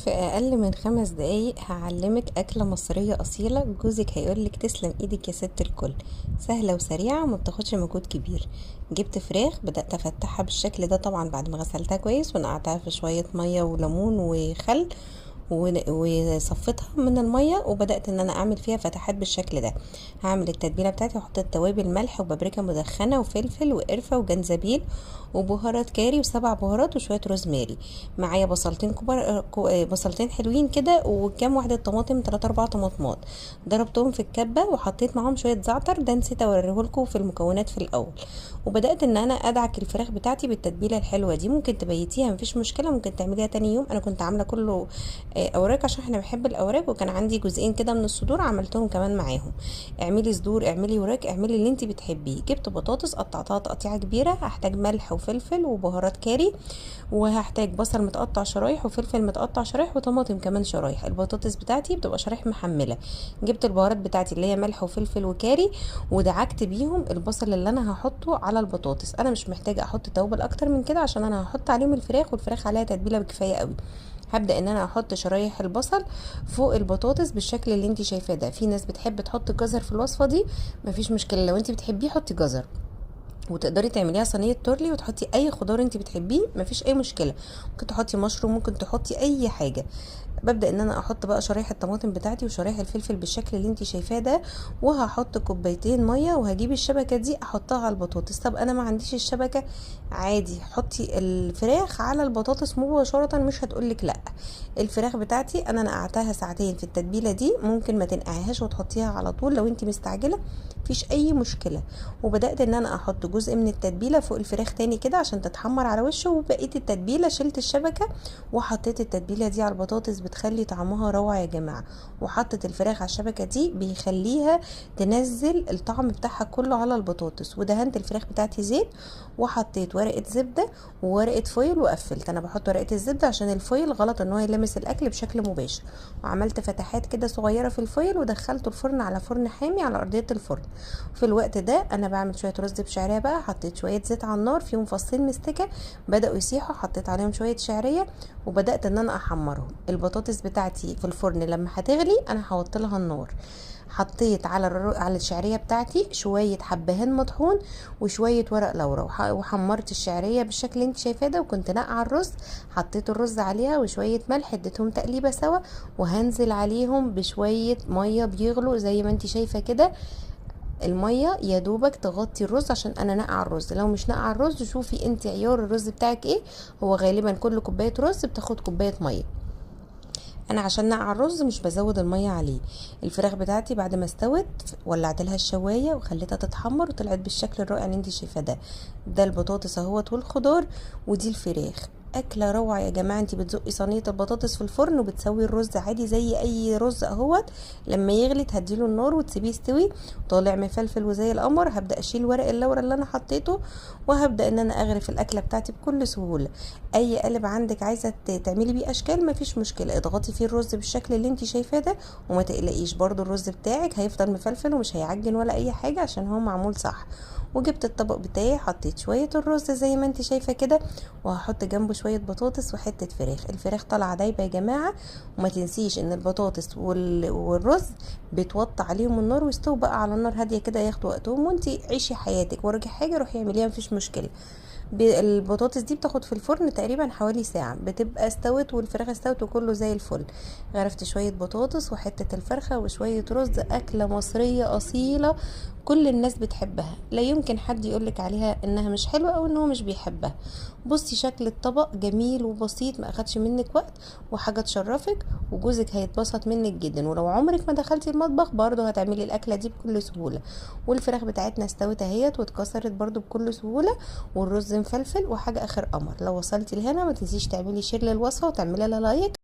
في اقل من 5 دقايق هعلمك اكله مصريه اصيله. جوزك هيقولك تسلم ايدك يا ست الكل. سهله وسريعه وما بتاخدش مجهود كبير. جبت فراخ، بدات افتحها بالشكل ده طبعا بعد ما غسلتها كويس ونقعتها في شويه ميه وليمون وخل وصفتها من الميه، وبدات ان انا اعمل فيها فتحات بالشكل ده. هعمل التتبيله بتاعتي واحط التوابل: ملح وبابريكا مدخنه وفلفل وقرفه وجنزبيل وبهارات كاري وسبع بهارات وشويه روزماري. معايا بصلتين كبار، بصلتين حلوين كده، وكام واحده طماطم، 3 4 طماطمات. ضربتهم في الكبه وحطيت معاهم شويه زعتر، ده نسيت اوريهولكم في المكونات في الاول. وبدات ان انا ادعك الفراخ بتاعتي بالتتبيله الحلوه دي. ممكن تبيتيها مفيش مشكله، ممكن تعمليها تاني يوم. انا كنت عامله كله اوراق عشان احنا بنحب الاوراق، وكان عندي جزئين كده من الصدور عملتهم كمان معاهم. اعملي صدور، اعملي وراك، اعملي اللي انت بتحبيه. جبت بطاطس قطعتها تقطيعه كبيره، هحتاج ملح وفلفل وبهارات كاري، وهحتاج بصل متقطع شرايح وفلفل متقطع شرايح وطماطم كمان شرايح. البطاطس بتاعتي بتبقى شرايح محمله. جبت البهارات بتاعتي اللي هي ملح وفلفل وكاري، ودعكت بيهم البصل اللي انا هحطه على البطاطس. انا مش محتاجه احط توابل اكتر من كده عشان انا هحط عليهم الفراخ، والفراخ عليها تتبيله بكفايه قوي. هبدا ان انا احط شرايح البصل فوق البطاطس بالشكل اللي انت شايفاه ده. في ناس بتحب تحط جزر في الوصفه دي، مفيش مشكله، لو انت بتحبيه حطي جزر. وتقدري تعمليها صينيه تورلي وتحطي اي خضار انت بتحبيه، مفيش اي مشكله. ممكن تحطي مشروم، ممكن تحطي اي حاجه. ببدا ان انا احط بقى شرايح الطماطم بتاعتي وشرايح الفلفل بالشكل اللي انت شايفاه ده، وهحط كوبايتين ميه، وهجيب الشبكه دي احطها على البطاطس. طب انا ما عنديش الشبكه، عادي حطي الفراخ على البطاطس مباشره، مش هتقولك لا. الفراخ بتاعتي انا نقعتها ساعتين في التتبيله دي، ممكن ما تنقعهاش وتحطيها على طول لو انت مستعجله، مفيش اي مشكله. وبدات ان انا احط جزء من التتبيله فوق الفراخ تاني كده عشان تتحمر على وشه، وبقيت التتبيله شلت الشبكه وحطيت التتبيله دي على البطاطس، بتخلي طعمها روعه يا جماعه. وحطت الفراخ على الشبكه دي بيخليها تنزل الطعم بتاعها كله على البطاطس. ودهنت الفراخ بتاعتي زيت، وحطيت ورقه زبده وورقه فويل وقفلت. انا بحط ورقه الزبده عشان الفويل غلط ان هو يلمس الاكل بشكل مباشر. وعملت فتحات كده صغيره في الفويل، ودخلته الفرن على فرن حامي على ارضيه الفرن. في الوقت ده انا بعمل شويه رز بشعريه بقى. حطيت شويه زيت على النار فيهم فصين مستكه، بداوا يسيحوا، حطيت عليهم شويه شعريه، وبدات ان انا احمرهم. البطاطس بتاعتي في الفرن لما هتغلي انا هوطي لها النار. حطيت على الشعريه بتاعتي شويه حبهان مطحون وشويه ورق لورا، وحمرت الشعريه بالشكل اللي انت شايفاه ده. وكنت نقع الرز، حطيت الرز عليها وشويه ملح، اديتهم تقليبه سوا، وهنزل عليهم بشويه ميه بيغلوا زي ما انت شايفه كده. الميه يا دوبك تغطي الرز عشان انا نقع الرز. لو مش نقع الرز، شوفي انت عيار الرز بتاعك ايه. هو غالبا كل كوبايه رز بتاخد كوبايه ميه. انا عشان نقع الرز مش بزود الميه عليه. الفراخ بتاعتي بعد ما استوت ولعت لها الشوايه وخليتها تتحمر، وطلعت بالشكل الرائع اللي انت شايفاه ده. ده البطاطس اهوت والخضار، ودي الفراخ. اكله روعه يا جماعه. انت بتزقي صينيه البطاطس في الفرن وبتسوي الرز عادي زي اي رز اهوت. لما يغلي تهديله النار وتسيبيه يستوي، طالع مفلفل وزي القمر. هبدا اشيل ورق اللورا اللي انا حطيته، وهبدا ان انا اغرف الاكله بتاعتي بكل سهوله. اي قالب عندك عايزه تعملي بيه اشكال مفيش مشكله، اضغطي فيه الرز بالشكل اللي انت شايفاه ده، وما تقلقيش برضو الرز بتاعك هيفضل مفلفل ومش هيعجن ولا اي حاجه عشان هو معمول صح. وجبت الطبق بتاعي، حطيت شويه الرز زي ما انت شايفه كده، وهحط جنبه شويه بطاطس وحته فراخ. الفراخ طالعه دايبه يا جماعه. وما تنسيش ان البطاطس والرز بتوطى عليهم النار ويستووا بقى على النار هاديه كده، ياخدوا وقتهم. وانت عيشي حياتك، وراكي حاجه روحي اعمليها مفيش مشكله. البطاطس دي بتاخد في الفرن تقريبا حوالي ساعة بتبقى استوت، والفراخ استوت وكله زي الفل. غرفت شوية بطاطس وحتة الفرخة وشوية رز. أكلة مصرية أصيلة كل الناس بتحبها، لا يمكن حد يقولك عليها انها مش حلوة او انه مش بيحبها. بصي شكل الطبق جميل وبسيط، ما اخدش منك وقت، وحاجة تشرفك، وجوزك هيتبسط منك جدا. ولو عمرك ما دخلتي المطبخ برضه هتعملي الاكلة دي بكل سهولة. والفراخ بتاعتنا استوت اهيت واتكسرت برضه بكل سهولة، والرز مفلفل، وحاجه اخر قمر. لو وصلتي لهنا ما تنسيش تعملي شير للوصفه وتعملي لها لايك.